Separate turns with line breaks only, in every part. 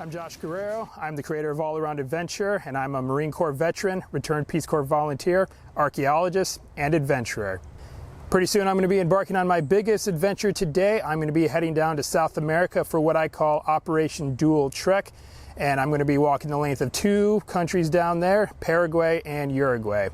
I'm Josh Guerrero. I'm the creator of All Around Adventure, and I'm a Marine Corps veteran, returned Peace Corps volunteer, archaeologist, and adventurer. Pretty soon I'm going to be embarking on my biggest adventure today. I'm going to be heading down to South America for what I call Operation Dual Trek, and I'm going to be walking the length of two countries down there, Paraguay and Uruguay.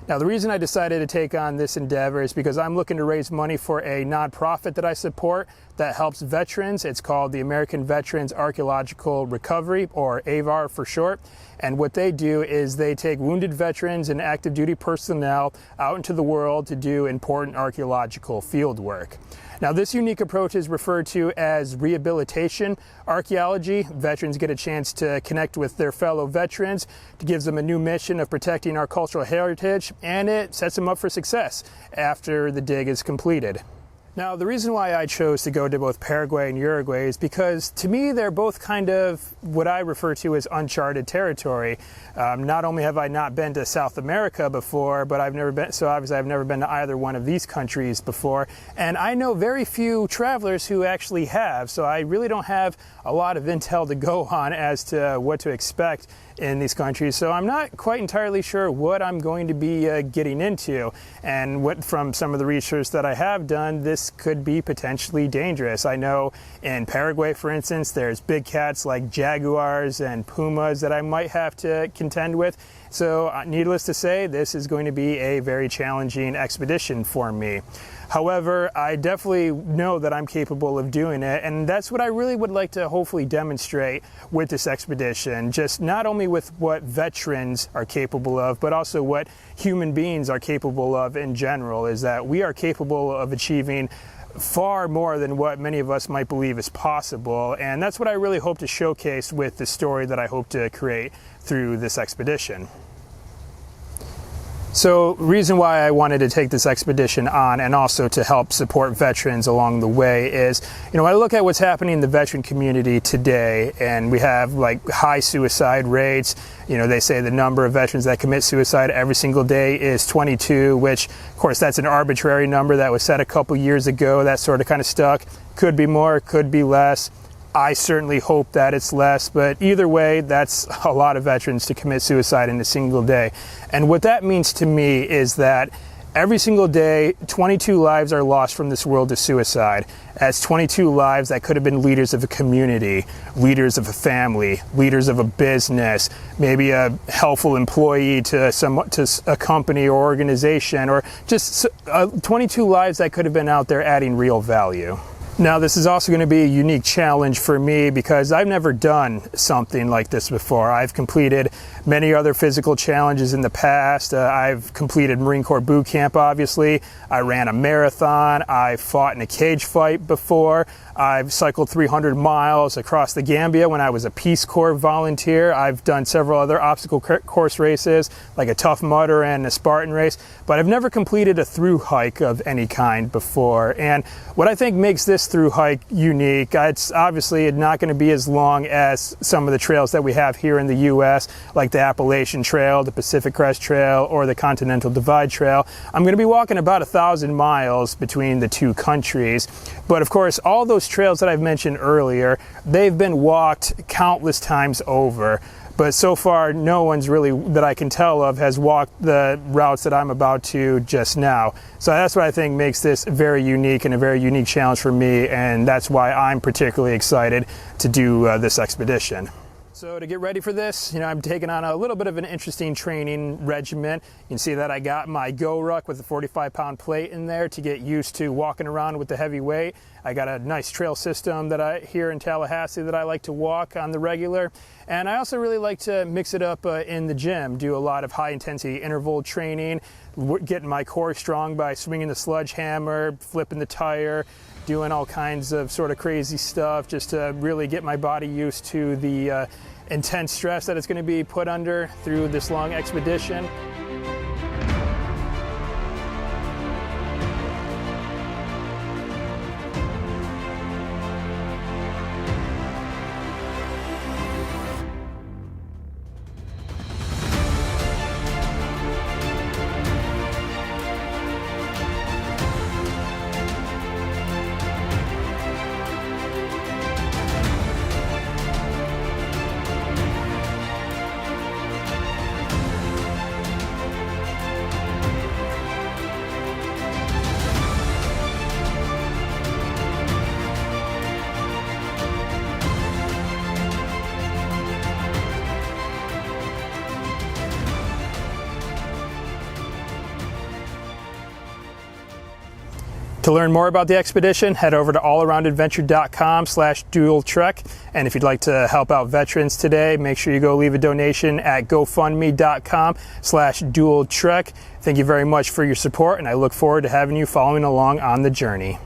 Now, the reason I decided to take on this endeavor is because I'm looking to raise money for a nonprofit that I support that helps veterans. It's called the American Veterans Archaeological Recovery, or AVAR for short. And what they do is they take wounded veterans and active duty personnel out into the world to do important archaeological field work. Now, this unique approach is referred to as rehabilitation archaeology. Veterans get a chance to connect with their fellow veterans. It gives them a new mission of protecting our cultural heritage, and it sets them up for success after the dig is completed. Now, the reason why I chose to go to both Paraguay and Uruguay is because, to me, they're both kind of what I refer to as uncharted territory. Not only have I not been to South America before, but I've never been to either one of these countries before. And I know very few travelers who actually have, so I really don't have a lot of intel to go on as to what to expect in these countries. So I'm not quite entirely sure what I'm going to be getting into. And from some of the research that I have done, this could be potentially dangerous. I know in Paraguay, for instance, there's big cats like jaguars and pumas that I might have to contend with. So needless to say, this is going to be a very challenging expedition for me. However, I definitely know that I'm capable of doing it, and that's what I really would like to hopefully demonstrate with this expedition. Just not only with what veterans are capable of, but also what human beings are capable of in general, is that we are capable of achieving far more than what many of us might believe is possible, and that's what I really hope to showcase with the story that I hope to create through this expedition. So, reason why I wanted to take this expedition on, and also to help support veterans along the way, is, I look at what's happening in the veteran community today, and we have like high suicide rates. They say the number of veterans that commit suicide every single day is 22, which, of course, that's an arbitrary number that was set a couple years ago. That sort of kind of stuck. Could be more, could be less. I certainly hope that it's less, but either way, that's a lot of veterans to commit suicide in a single day. And what that means to me is that every single day, 22 lives are lost from this world to suicide. That's 22 lives that could have been leaders of a community, leaders of a family, leaders of a business, maybe a helpful employee to a company or organization, or just 22 lives that could have been out there adding real value. Now, this is also going to be a unique challenge for me because I've never done something like this before. I've completed many other physical challenges in the past. I've completed Marine Corps boot camp, obviously. I ran a marathon. I fought in a cage fight before. I've cycled 300 miles across the Gambia when I was a Peace Corps volunteer. I've done several other obstacle course races, like a Tough Mudder and a Spartan race, but I've never completed a thru-hike of any kind before. And what I think makes this thru-hike unique, it's obviously not going to be as long as some of the trails that we have here in the U.S., like the Appalachian Trail, the Pacific Crest Trail, or the Continental Divide Trail. I'm going to be walking about 1,000 miles between the two countries. But of course, all those trails that I've mentioned earlier, they've been walked countless times over. But so far, no one's really, that I can tell of, has walked the routes that I'm about to just now. So that's what I think makes this very unique and a very unique challenge for me, and that's why I'm particularly excited to do this expedition. So to get ready for this, I'm taking on a little bit of an interesting training regimen. You can see that I got my Go Ruck with a 45-pound plate in there to get used to walking around with the heavy weight. I got a nice trail system here in Tallahassee that I like to walk on the regular. And I also really like to mix it up in the gym, do a lot of high-intensity interval training, getting my core strong by swinging the sledgehammer, flipping the tire, doing all kinds of sort of crazy stuff just to really get my body used to the intense stress that it's going to be put under through this long expedition. To learn more about the expedition, head over to allaroundadventure.com/dualtrek. And if you'd like to help out veterans today, make sure you go leave a donation at gofundme.com/dualtrek. Thank you very much for your support, and I look forward to having you following along on the journey.